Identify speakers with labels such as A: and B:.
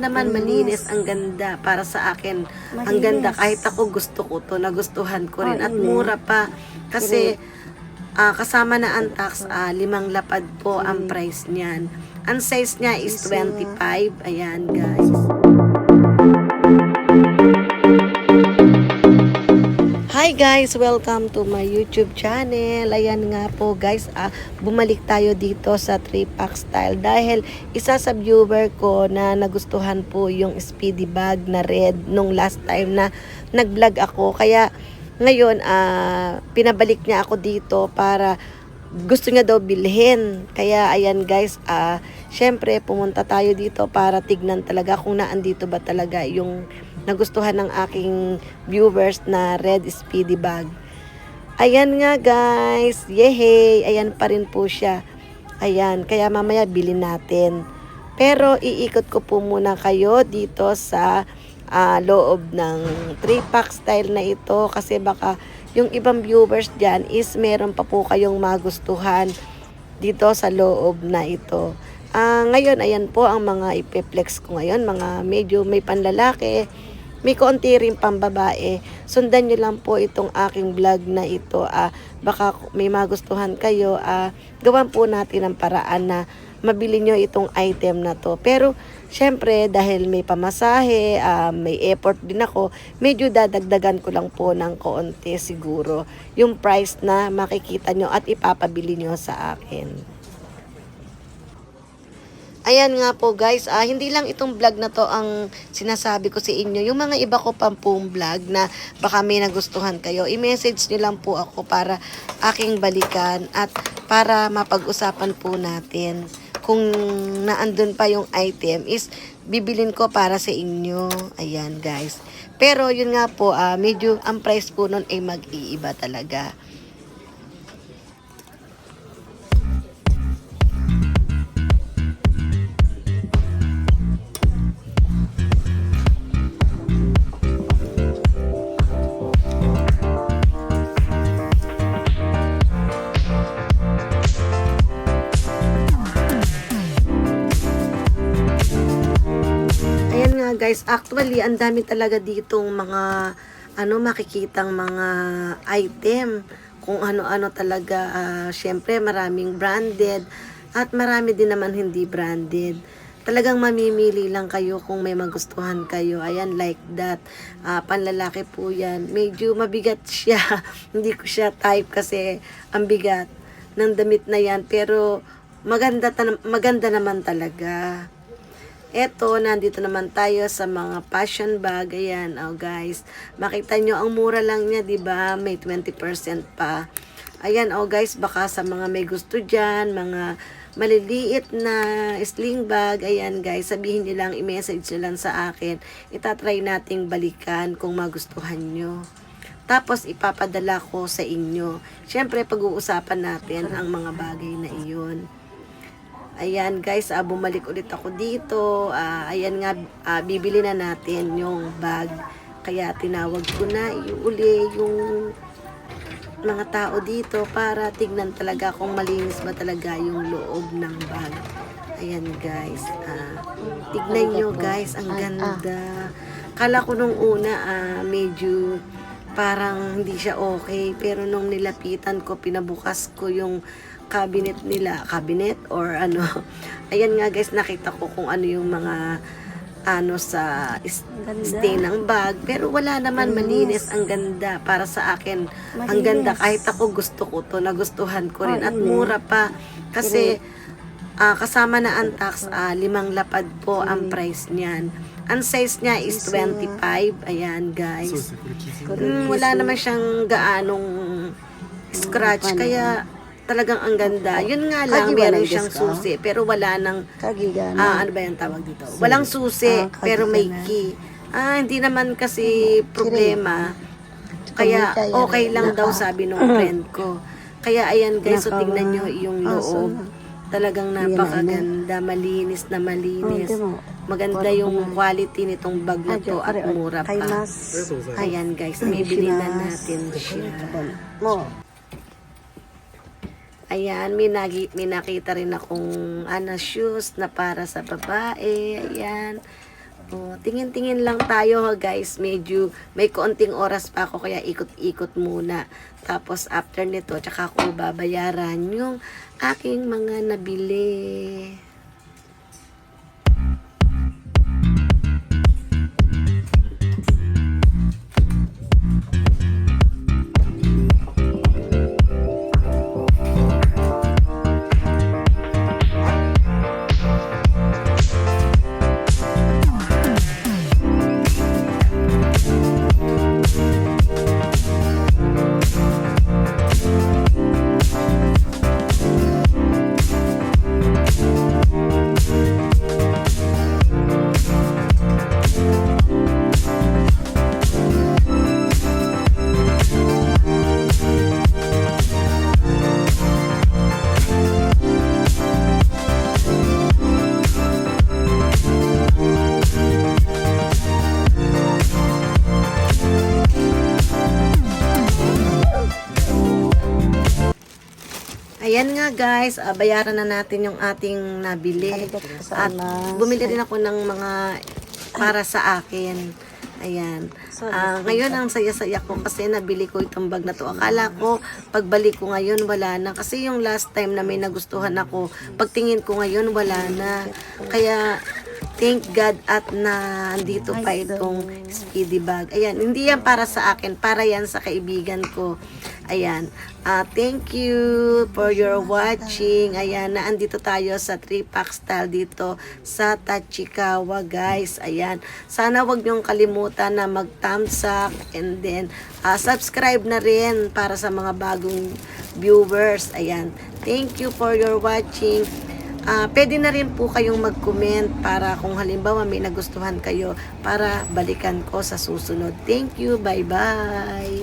A: Naman malinis, ang ganda para sa akin. Ang ganda kahit ako gusto ko to, nagustuhan ko rin at mura pa kasi kasama na ang tax, 5 lapad po ang price niyan. Ang size niya is 25. Ayan guys. Hi guys! Welcome to my YouTube channel. Ayan nga po guys, bumalik tayo dito sa 3-pack style dahil isa sa viewer ko na nagustuhan po yung speedy bag na red nung last time na nag-vlog ako. Kaya ngayon, pinabalik niya ako dito para gusto niya daw bilhin. Kaya ayan guys, syempre pumunta tayo dito para tignan talaga kung naandito ba talaga yung nagustuhan ng aking viewers na red speedy bag. Ayan nga guys, yehey, ayan pa rin po siya. Ayan, kaya mamaya bilhin natin. Pero iikot ko po muna kayo dito sa loob ng 3-pack style na ito kasi baka yung ibang viewers dyan is meron pa po kayong magustuhan dito sa loob na ito. Ngayon, ayan po ang mga ipeplex ko ngayon, mga medyo may panlalaki, may konti rin pambabae. Sundan nyo lang po itong aking vlog na ito. Baka may magustuhan kayo, gawan po natin ang paraan na mabili nyo itong item na to. Pero, syempre, dahil may pamasahe, may effort din ako, medyo dadagdagan ko lang po ng konti siguro yung price na makikita nyo at ipapabili nyo sa akin. Ayan nga po guys, hindi lang itong vlog na to ang sinasabi ko sa inyo. Yung mga iba ko pang pong vlog na baka may nagustuhan kayo, i-message nyo lang po ako para aking balikan at para mapag-usapan po natin. Kung naandun pa yung item is bibilin ko para sa inyo. Ayan guys. Pero yun nga po, medyo ang price po nun ay mag-iiba talaga. Guys, actually, ang dami talaga ditong mga makikitang mga item. Kung ano-ano talaga, syempre maraming branded at marami din naman hindi branded. Talagang mamimili lang kayo kung may magustuhan kayo. Ayan, like that. Panlalaki po yan. Medyo mabigat siya. Hindi ko siya type kasi ang bigat ng damit na yan. Pero maganda naman talaga. Eto, nandito naman tayo sa mga fashion bag. Ayan, guys. Makita nyo, ang mura lang niya, diba? May 20% pa. Ayan, guys, baka sa mga may gusto dyan, mga maliliit na sling bag. Ayan, guys, sabihin nyo lang, i-message nyo lang sa akin. Itatry nating balikan kung magustuhan nyo. Tapos, ipapadala ko sa inyo. Siyempre, pag-uusapan natin ang mga bagay na iyon. Ayan guys, bumalik ulit ako dito. Ayan nga, bibili na natin yung bag. Kaya tinawag ko na iuli yung mga tao dito para tignan talaga kung malinis ba talaga yung loob ng bag. Ayan guys, tignan nyo guys, ang ganda. Kala ko nung una, medyo parang hindi siya okay. Pero nung nilapitan ko, pinabukas ko yung cabinet nila, cabinet or ano. Ayan nga guys, nakita ko kung ano yung mga sa stain ng bag, pero wala naman, malinis, ang ganda para sa akin. Ang ganda kahit ako gusto ko to, nagustuhan ko rin at mura pa kasi kasama na ang tax, 5 lapad po ang price niyan. Ang size niya is 25. Ayan guys, wala naman siyang gaanong scratch, kaya talagang ang ganda. Yun nga lang, meron siyang susi, pero wala nang, ano ba yung tawag dito? Walang susi, pero may key. Hindi naman kasi problema. Kaya okay lang daw, sabi nung friend ko. Kaya ayan guys, so tignan nyo yung loob. Talagang napakaganda, malinis na malinis. Maganda yung quality nitong bag na to at mura pa. Ayan guys, may bilhin na natin siya. Ayan, may nakita rin akong shoes na para sa babae. Ayan. Oh, tingin-tingin lang tayo ha guys. Medyo may konting oras pa ako kaya ikot-ikot muna. Tapos after nito, tsaka ako babayaran yung aking mga nabili. Ayan nga guys, bayaran na natin yung ating nabili. At bumili rin ako ng mga para sa akin. Ayan. Ngayon ang saya-saya ko kasi nabili ko itong bag na to. Akala ko pagbalik ko ngayon wala na. Kasi yung last time na may nagustuhan ako, pagtingin ko ngayon wala na. Kaya thank God at nandito pa itong speedy bag. Ayan, hindi yan para sa akin, para yan sa kaibigan ko. Ayan, thank you for your watching. Ayan, naandito tayo sa 3-pack style dito sa Tachikawa guys. Ayan, sana wag niyong kalimutan na mag-thumbs up and then subscribe na rin para sa mga bagong viewers. Ayan, thank you for your watching. Pwede na rin po kayong mag-comment para kung halimbawa may nagustuhan kayo para balikan ko sa susunod. Thank you. Bye-bye.